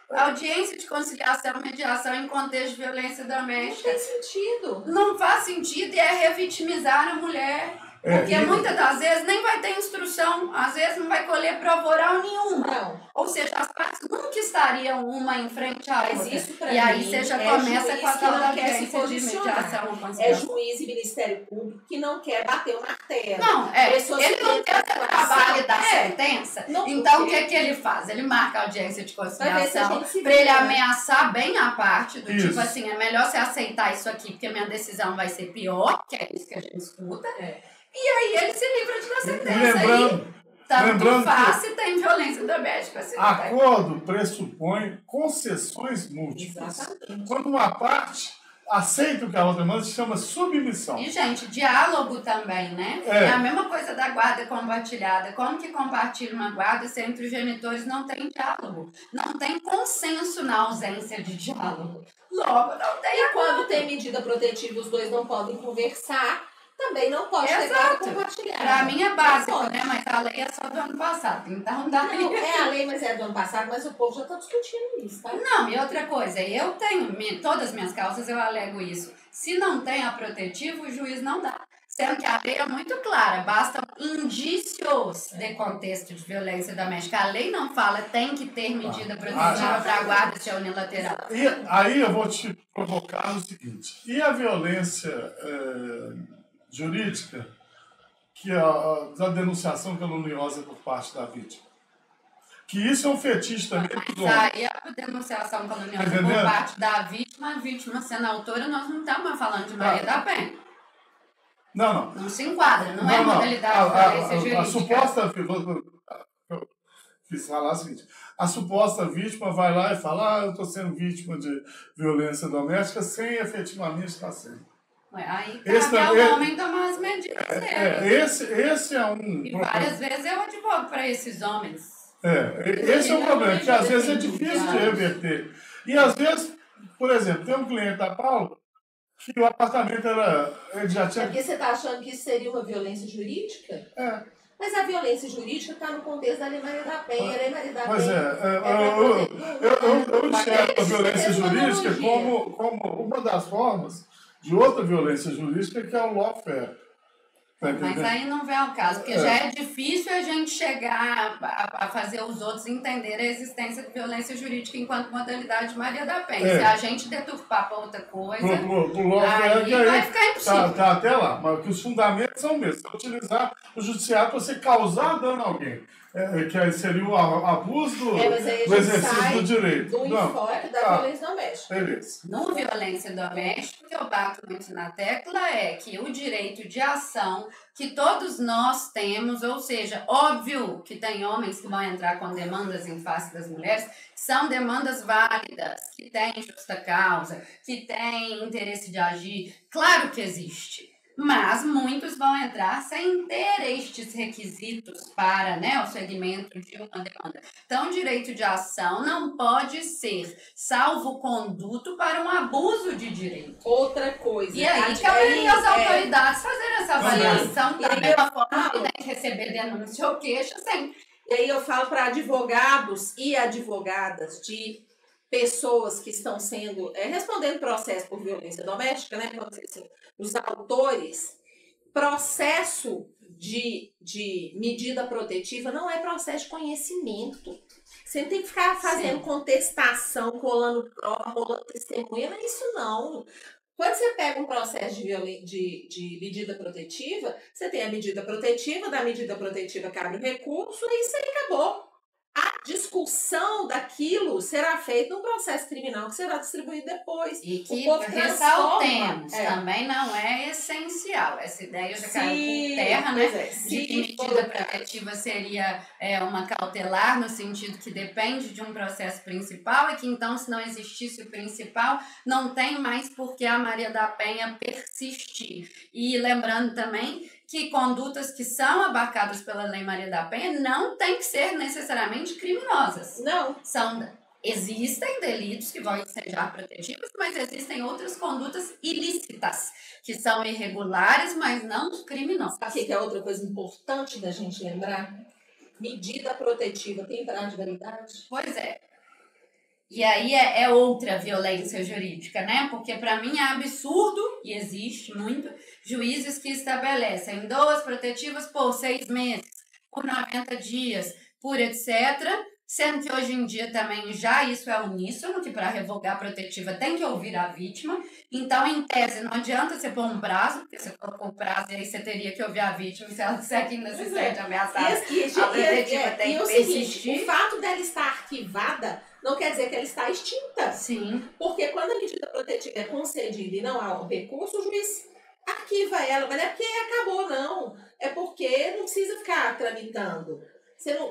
C: Audiência de conciliação, mediação em contexto de violência doméstica.
B: Não tem sentido.
C: Não faz sentido e é revitimizar a mulher. Porque muitas das vezes nem vai ter instrução, às vezes não vai colher prova oral nenhuma.
B: Não.
C: Ou seja, as partes nunca estariam uma em frente à outra.
B: Isso pra
C: e aí você já começa com a tal da audiência de mediação.
B: É juiz e Ministério Público que não quer bater o martelo.
C: Não, ele não quer o trabalho da sentença. Não, então o que ele faz? Ele marca a audiência de conciliação para ele ameaçar bem a parte do tipo assim, é melhor você aceitar isso aqui porque minha decisão vai ser pior, que é isso que a gente escuta. E aí ele se livra de uma sentença. Tanto faz se tem violência doméstica.
A: Acordo pressupõe concessões múltiplas. Exatamente. Quando uma parte aceita o que a outra manda, se chama submissão.
C: E, gente, diálogo também, né? É a mesma coisa da guarda compartilhada. Como que compartilha uma guarda se entre os genitores não tem diálogo? Não tem consenso na ausência de diálogo. Logo, não tem.
B: E quando tem medida protetiva, os dois não podem conversar. Também não pode ter guarda compartilhada.
C: Pra mim é básico, né? Mas a lei é só do ano passado. Então dá.
B: Não, a lei, mas é do ano passado, mas o povo já está discutindo isso, tá?
C: Não, e outra coisa, eu tenho, todas as minhas causas eu alego isso. Se não tem a protetiva, o juiz não dá. Sendo que a lei é muito clara, bastam indícios de contexto de violência doméstica. A lei não fala, tem que ter medida protetiva para a guarda ser unilateral.
A: E aí eu vou te provocar o seguinte, e a violência jurídica, que é a denunciação caluniosa por parte da vítima? Que isso é um fetiche também.
C: Mas aí a denunciação caluniosa por parte da vítima, a vítima sendo autora, nós não estamos falando de Maria da Penha.
A: Não.
C: Não se enquadra, não é modalidade de violência jurídica.
A: A suposta... Fiz falar o seguinte, a suposta vítima vai lá e fala, eu estou sendo vítima de violência doméstica sem efetivamente estar sendo.
C: Aí cabe ao homem tomar as medidas dele.
A: Esse é um...
C: E várias vezes eu advogo para esses homens.
A: Esse é o problema, que às vezes é difícil de reverter. E às vezes, por exemplo, tem um cliente da Paula que o apartamento ele já tinha...
B: Porque você está achando que isso seria uma violência jurídica? Mas a violência jurídica está no contexto da Lei Maria da Penha. A Lei Maria da Penha...
A: Pois eu enxergo a violência jurídica como uma das formas de outra violência jurídica, que é o lawfare.
C: Mas aí não vem ao caso, porque já é difícil a gente chegar a fazer os outros entenderem a existência de violência jurídica enquanto modalidade de Maria da Penha. Se a gente deturpar para outra coisa, aí vai ficar impossível.
A: Tá até lá, mas que os fundamentos são mesmos. Utilizar o judiciário para você causar dano a alguém. Que aí seria o abuso do exercício do direito.
B: Do enfoque da violência doméstica.
A: Beleza.
C: No violência doméstica, o que eu bato muito na tecla é que o direito de ação que todos nós temos, ou seja, óbvio que tem homens que vão entrar com demandas em face das mulheres, são demandas válidas, que têm justa causa, que têm interesse de agir, claro que existe. Mas muitos vão entrar sem ter estes requisitos para o segmento de uma demanda. Então, o direito de ação não pode ser salvo-conduto para um abuso de direito.
B: Outra coisa.
C: E aí caberia às autoridades fazerem essa avaliação da mesma forma que tem que receber denúncia ou queixa sempre.
B: E aí eu falo para advogados e advogadas de pessoas que estão sendo, respondendo processo por violência doméstica, vamos dizer assim, os autores, processo de medida protetiva não é processo de conhecimento. Você não tem que ficar fazendo contestação, colando prova, rolando testemunha, não é isso não. Quando você pega um processo de medida protetiva, você tem a medida protetiva, da medida protetiva cabe o recurso, e isso aí acabou. A discussão daquilo será feita num processo criminal que será distribuído depois.
C: E que ressaltemos, também não é essencial. Essa ideia já caiu por terra, de que medida protetiva seria uma cautelar, no sentido que depende de um processo principal e que então, se não existisse o principal, não tem mais por que a Maria da Penha persistir. E lembrando também que condutas que são abarcadas pela Lei Maria da Penha não têm que ser necessariamente criminosas.
B: Não.
C: Existem delitos que vão ensejar protetivos, mas existem outras condutas ilícitas, que são irregulares, mas não criminosas.
B: Sabe o que é outra coisa importante da gente lembrar? Medida protetiva tem prazo de validade?
C: Pois é. E aí é outra violência jurídica, Porque para mim é absurdo, e existe muito, juízes que estabelecem 2 protetivas por 6 meses, por 90 dias, por etc., sendo que hoje em dia também já isso é uníssono, que para revogar a protetiva tem que ouvir a vítima. Então, em tese, não adianta você pôr um prazo, porque você colocou o prazo e aí você teria que ouvir a vítima, se ela disser que ainda se sente ameaçada, a protetiva tem que persistir.
B: O fato dela estar arquivada não quer dizer que ela está extinta.
C: Sim.
B: Porque quando a medida protetiva é concedida e não há um recurso, o juiz arquiva ela. Mas não é porque acabou, não. É porque não precisa ficar tramitando.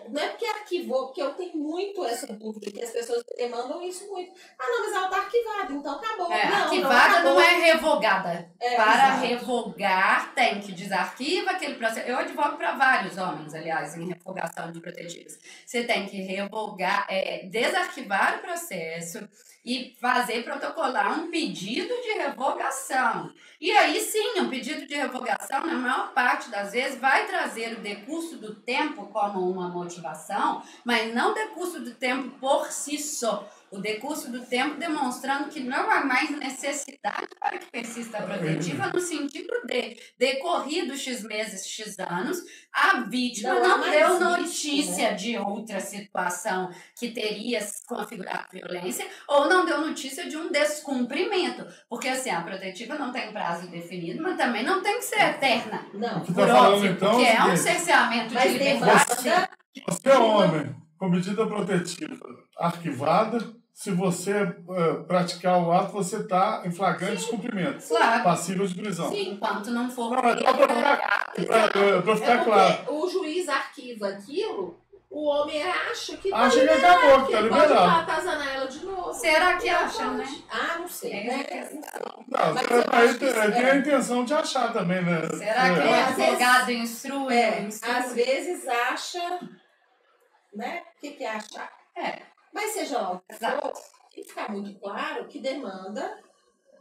B: Não é porque arquivou, porque eu tenho muito essa dúvida, que as pessoas demandam isso muito. Não, mas ela está arquivada, então acabou.
C: Arquivada não é revogada. Para revogar, tem que desarquiva aquele processo. Eu advogo para vários homens, aliás, em revogação de protetivas. Você tem que revogar, desarquivar o processo e protocolar um pedido de revogação. E aí sim, um pedido de revogação, na maior parte das vezes, vai trazer o decurso do tempo como uma motivação, mas não o decurso do tempo por si só. O decurso do tempo demonstrando que não há mais necessidade para que persista a protetiva, no sentido de, decorridos X meses, X anos, a vítima não deu notícia de outra situação que teria configurado violência, ou não deu notícia de um descumprimento. Porque assim, a protetiva não tem prazo definido, mas também não tem que ser eterna.
B: Não.
C: Por óbvio, então, porque é um cerceamento de liberdade.
A: Você é homem com medida protetiva arquivada. Se você praticar o ato, você está em flagrante descumprimento.
C: Claro.
A: Passível de prisão.
C: Sim, enquanto não for...
A: Para ficar claro.
B: O juiz arquiva aquilo, o homem acha que
A: acabou, que está liberado.
B: Pode atazanar ela de novo.
C: Será que acha, né?
B: Ah, não sei, né?
A: Não,
B: Mas eu
A: aí
B: acho que
A: tem a intenção de achar também, né?
C: Será que o
B: às
C: advogado
B: vezes-
C: instrui?
B: às vezes acha, né? O que é achar? Mas seja lá o que for, tem que ficar muito claro que demanda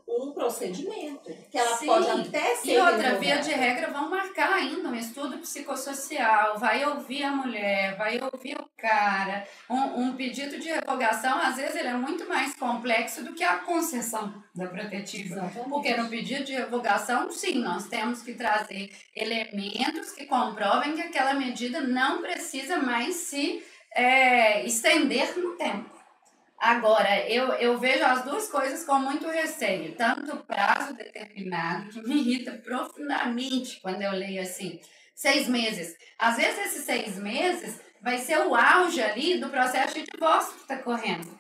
B: um procedimento, que ela
C: Sim.
B: pode até ser
C: E outra,
B: revogada.
C: via de regra, vão marcar ainda um estudo psicossocial, vai ouvir a mulher, vai ouvir o cara. Um pedido de revogação, às vezes, ele é muito mais complexo do que a concessão da protetiva.
B: Exatamente.
C: Porque no pedido de revogação, sim, nós temos que trazer elementos que comprovem que aquela medida não precisa mais se estender no tempo. Agora, eu vejo as duas coisas com muito receio, tanto o prazo determinado, que me irrita profundamente quando eu leio assim, 6 meses. Às vezes esses 6 meses vai ser o auge ali do processo de divórcio que está correndo.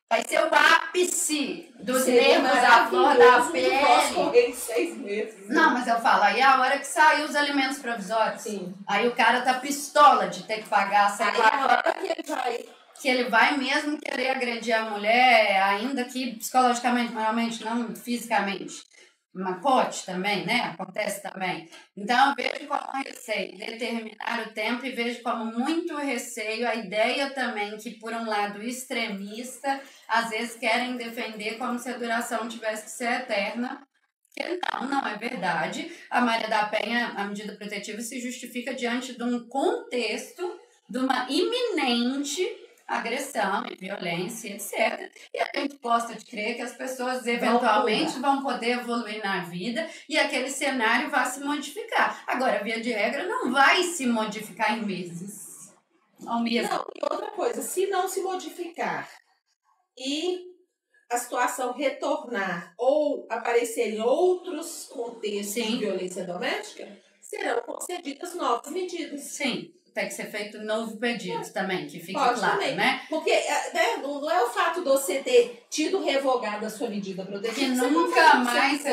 C: Vai ser o ápice dos nervos à flor da pele.
B: Em 6 meses.
C: Não, mas eu falo, aí é a hora que saiu os alimentos provisórios.
B: Sim.
C: Aí o cara tá pistola de ter que pagar, sei
B: Aí
C: lá,
B: é a hora que ele vai.
C: que ele vai mesmo querer agredir a mulher, ainda que psicologicamente, moralmente, não fisicamente. Mas pode também, né? Acontece também. Então, eu vejo como receio determinar o tempo e vejo como muito receio a ideia também que, por um lado extremista, às vezes querem defender como se a duração tivesse que ser eterna. Que não é verdade. A Maria da Penha, a medida protetiva, se justifica diante de um contexto de uma iminente agressão e violência, etc. E a gente gosta de crer que as pessoas eventualmente vão poder evoluir na vida e aquele cenário vai se modificar. Agora, via de regra, não vai se modificar em meses. Não mesmo.
B: Não, e outra coisa, se não se modificar e a situação retornar ou aparecer em outros contextos de violência doméstica, serão concedidas novas medidas.
C: Sim. Tem que ser feito um novo pedido também, que fique
B: Pode
C: claro,
B: também.
C: né?
B: Porque não é o fato de você ter tido revogado a sua medida protetiva.
C: Que nunca mais...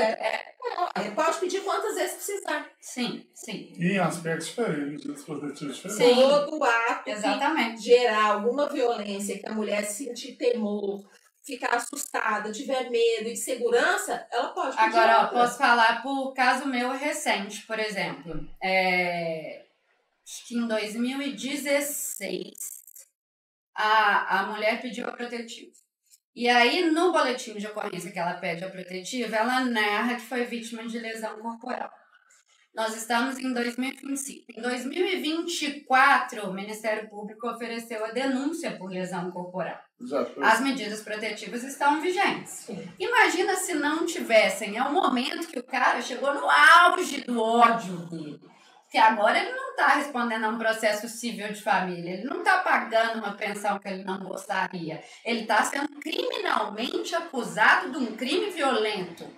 B: Pode pedir quantas vezes precisar.
C: Sim, sim.
A: E em aspectos diferentes, medidas protetivas diferentes.
C: Sim.
B: Todo ato
C: Exatamente.
B: que gerar alguma violência, que a mulher sentir temor, ficar assustada, tiver medo, insegurança, ela pode pedir.
C: Agora, eu posso falar por caso meu recente, por exemplo. Acho que em 2016, a mulher pediu a protetiva. E aí, no boletim de ocorrência que ela pede a protetiva, ela narra que foi vítima de lesão corporal. Nós estamos em 2025. Em 2024, o Ministério Público ofereceu a denúncia por lesão corporal. As medidas protetivas estão vigentes.
B: Sim.
C: Imagina se não tivessem. É um momento que o cara chegou no auge do ódio dele. Porque agora ele não está respondendo a um processo civil de família, ele não está pagando uma pensão que ele não gostaria, ele está sendo criminalmente acusado de um crime violento.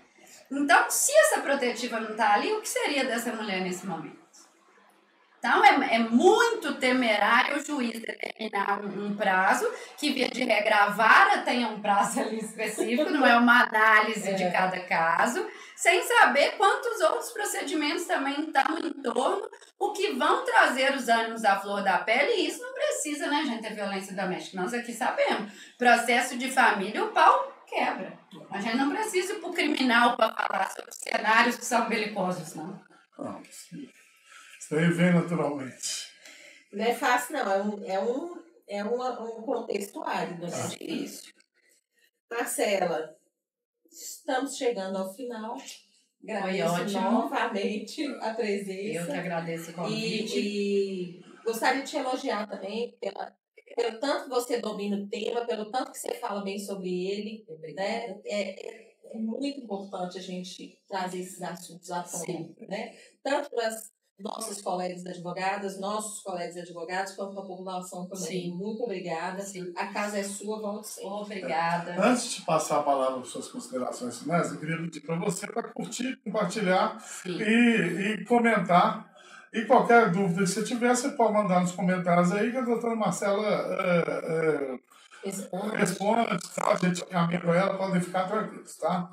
C: Então, se essa protetiva não está ali, o que seria dessa mulher nesse momento? Então, é muito temerário o juiz determinar um prazo, que via de regra a vara tenha um prazo ali específico, não é uma análise de cada caso, sem saber quantos outros procedimentos também estão em torno, o que vão trazer os ânimos à flor da pele, e isso não precisa, né, gente, ter violência doméstica. Nós aqui sabemos. Processo de família, o pau quebra. A gente não precisa ir para o criminal para falar sobre cenários que são belicosos, não.
A: Não, isso aí vem naturalmente.
B: Não é fácil, não. É um contexto árido, né?
C: Isso.
B: Marcela, estamos chegando ao final. Agradeço novamente a presença.
C: Eu que agradeço o convite.
B: E gostaria de te elogiar também pelo tanto que você domina o tema, pelo tanto que você fala bem sobre ele. Né? É muito importante a gente trazer esses assuntos à tona, né? Tanto para as nossas colegas advogadas, nossos colegas advogados, quanto para a população também.
C: Sim.
B: Muito obrigada.
C: Sim.
B: A casa é sua, volte sempre.
C: Obrigada.
A: Antes de passar a palavra para suas considerações finais, eu queria pedir para você para curtir, compartilhar e comentar. E qualquer dúvida que você tiver, você pode mandar nos comentários aí, que a doutora Marcela responde, tá? A gente caminha com ela, podem ficar tranquilos, tá?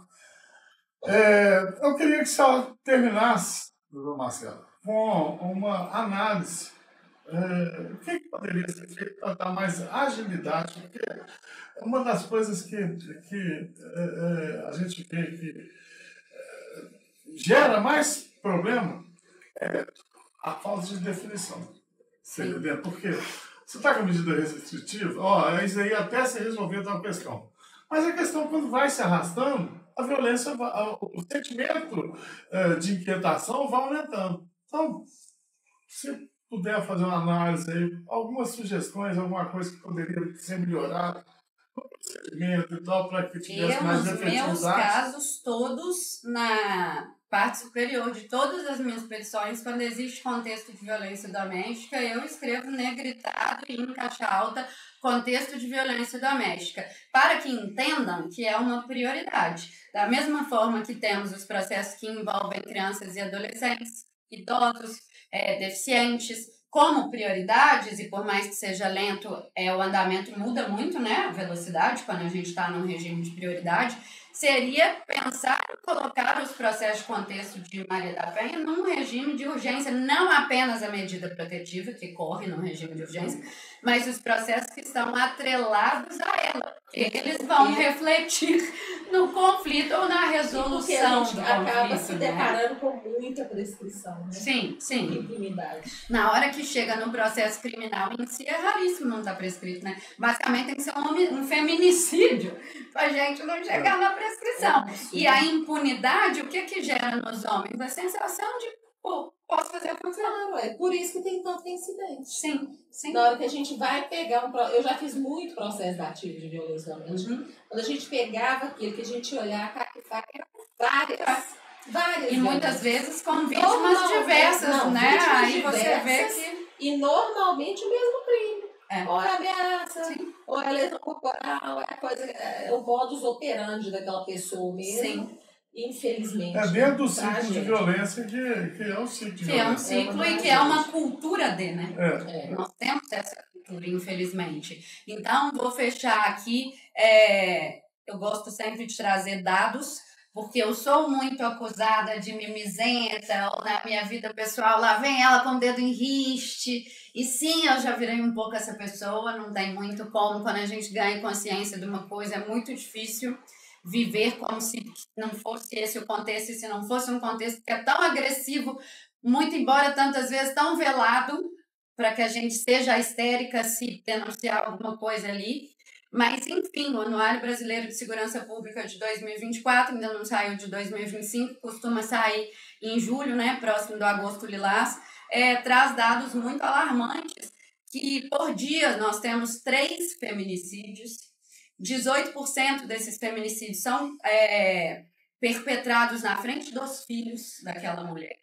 A: Eu queria que a senhora terminasse, doutora Marcela, com uma análise O que poderia ser feito para dar mais agilidade? Porque uma das coisas que a gente vê que gera mais problema é a falta de definição. Entendeu? Porque você está com a medida restritiva, isso aí até se resolver uma questão. Mas a questão, quando vai se arrastando, a violência, o sentimento de inquietação vai aumentando. Então, se puder fazer uma análise aí, algumas sugestões, alguma coisa que poderia ser melhorada, procedimento e tal, para que tivesse mais efetividade.
C: Nos meus casos todos, na parte superior de todas as minhas petições, quando existe contexto de violência doméstica, eu escrevo negritado e em caixa alta contexto de violência doméstica, para que entendam que é uma prioridade. Da mesma forma que temos os processos que envolvem crianças e adolescentes, idosos, deficientes, como prioridades, e por mais que seja lento, o andamento muda muito, né? A velocidade, quando a gente está num regime de prioridade, seria pensar em colocar os processos de contexto de Maria da Penha num regime de urgência, não apenas a medida protetiva, que corre no regime de urgência, mas os processos que estão atrelados a ela. Eles vão refletir no conflito ou na resolução do conflito.
B: Acaba se deparando com muita prescrição, né?
C: Sim.
B: Impunidade.
C: Na hora que chega no processo criminal em si, é raríssimo não estar prescrito, né? Basicamente tem que ser um feminicídio pra gente não chegar na prescrição. E a impunidade, o que gera nos homens? A sensação de, posso fazer o que eu quiser.
B: Claro, é por isso que tem tanto incidente.
C: Sim.
B: Na hora que a gente vai pegar eu já fiz muito processo dativo de violência doméstica. Quando a gente pegava aquilo que a gente olhava, várias.
C: E muitas vezes com vítimas diversas, né?
B: Vítimas
C: aí
B: diversas,
C: você vê que...
B: E normalmente o mesmo crime. Ou é ameaça,
C: Sim.
B: ou é lesão corporal, é o modus operandi daquela pessoa mesmo.
C: Sim.
B: Infelizmente.
A: É dentro do ciclo de violência que é um ciclo de violência.
C: Que é um ciclo e que é uma cultura né?
A: Nós
C: temos essa cultura, infelizmente. Então, vou fechar aqui. Eu gosto sempre de trazer dados, porque eu sou muito acusada de mimizenta, ou na minha vida pessoal, lá vem ela com o dedo em riste. E sim, eu já virei um pouco essa pessoa, não tem muito como, quando a gente ganha consciência de uma coisa, é muito difícil viver como se não fosse esse o contexto, e se não fosse um contexto que é tão agressivo, muito embora tantas vezes tão velado, para que a gente seja histérica se denunciar alguma coisa ali. Mas, enfim, o Anuário Brasileiro de Segurança Pública de 2024, ainda não saiu de 2025, costuma sair em julho, né, próximo do agosto lilás, traz dados muito alarmantes, que por dia nós temos 3 feminicídios, 18% desses feminicídios são perpetrados na frente dos filhos daquela mulher.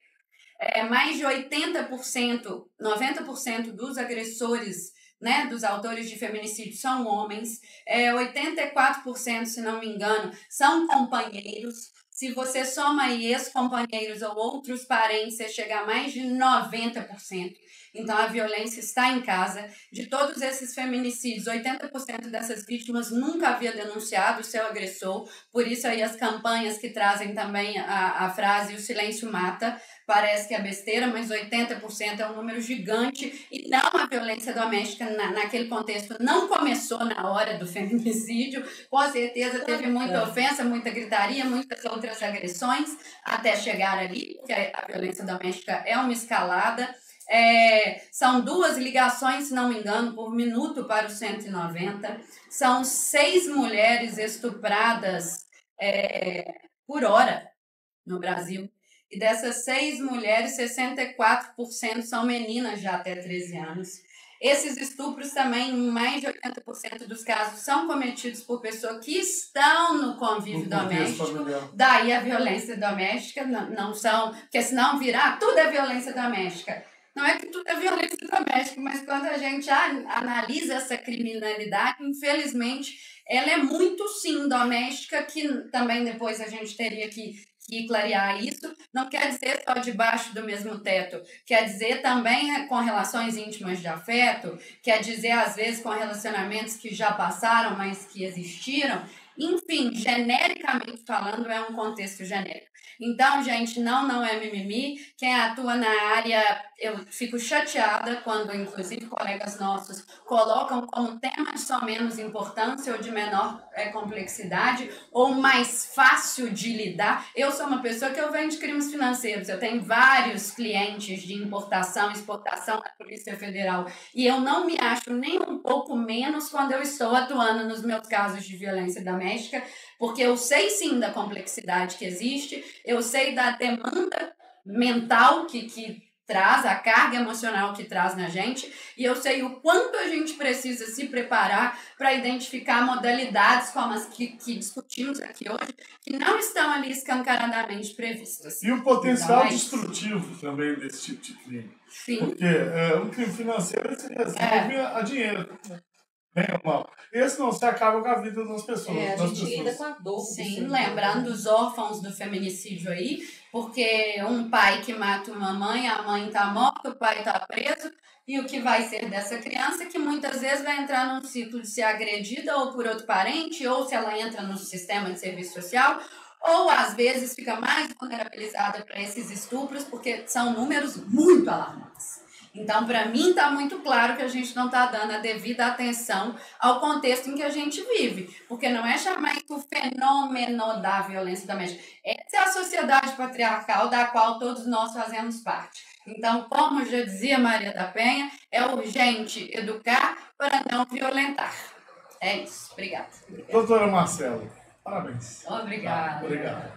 C: Mais de 80%, 90% dos agressores, né, dos autores de feminicídio são homens, 84%, se não me engano, são companheiros. Se você soma aí ex-companheiros ou outros parentes, você chega a mais de 90%. Então, a violência está em casa. De todos esses feminicídios, 80% dessas vítimas nunca havia denunciado o seu agressor. Por isso, aí as campanhas que trazem também a frase "o silêncio mata", parece que é besteira, mas 80% é um número gigante. E não, a violência doméstica naquele contexto não começou na hora do feminicídio. Com certeza teve muita ofensa, muita gritaria, muitas outras agressões até chegar ali, porque a violência doméstica é uma escalada. São 2 ligações, se não me engano, por minuto para o 190. São 6 mulheres estupradas por hora no Brasil. E dessas 6 mulheres, 64% são meninas já até 13 anos. Esses estupros também, em mais de 80% dos casos, são cometidos por pessoas que estão no convívio doméstico. Daí a violência doméstica, não são... Porque senão virar tudo é violência doméstica. Não é que tudo é violência doméstica, mas quando a gente analisa essa criminalidade, infelizmente, ela é muito, sim, doméstica, que também depois a gente teria que clarear isso. Não quer dizer só debaixo do mesmo teto, quer dizer também com relações íntimas de afeto, quer dizer, às vezes, com relacionamentos que já passaram, mas que existiram. Enfim, genericamente falando, é um contexto genérico. Então, gente, não é mimimi. Quem atua na área, eu fico chateada quando, inclusive, colegas nossos colocam como tema de só menos importância ou de menor complexidade ou mais fácil de lidar. Eu sou uma pessoa que eu venho de crimes financeiros. Eu tenho vários clientes de importação e exportação da Polícia Federal e eu não me acho nem um pouco menos quando eu estou atuando nos meus casos de violência doméstica, porque eu sei sim da complexidade que existe, eu sei da demanda mental que traz, a carga emocional que traz na gente, e eu sei o quanto a gente precisa se preparar para identificar modalidades como as que discutimos aqui hoje, que não estão ali escancaradamente previstas.
A: E o potencial destrutivo também desse tipo de crime.
C: Sim.
A: Porque o crime financeiro se resolve a dinheiro. Bem ou mal. Esse não se acaba com a vida das pessoas.
B: A gente lida com a dor.
C: Sim, lembrando os órfãos do feminicídio aí, porque um pai que mata uma mãe, a mãe está morta, o pai está preso, e o que vai ser dessa criança que muitas vezes vai entrar num ciclo de ser agredida ou por outro parente, ou se ela entra no sistema de serviço social, ou às vezes fica mais vulnerabilizada para esses estupros, porque são números muito alarmantes. Então, para mim, está muito claro que a gente não está dando a devida atenção ao contexto em que a gente vive. Porque não é chamar isso o fenômeno da violência doméstica. Essa é a sociedade patriarcal da qual todos nós fazemos parte. Então, como já dizia Maria da Penha, é urgente educar para não violentar. É isso. Obrigada.
A: Doutora Marcela, parabéns.
C: Obrigada.
A: Obrigado.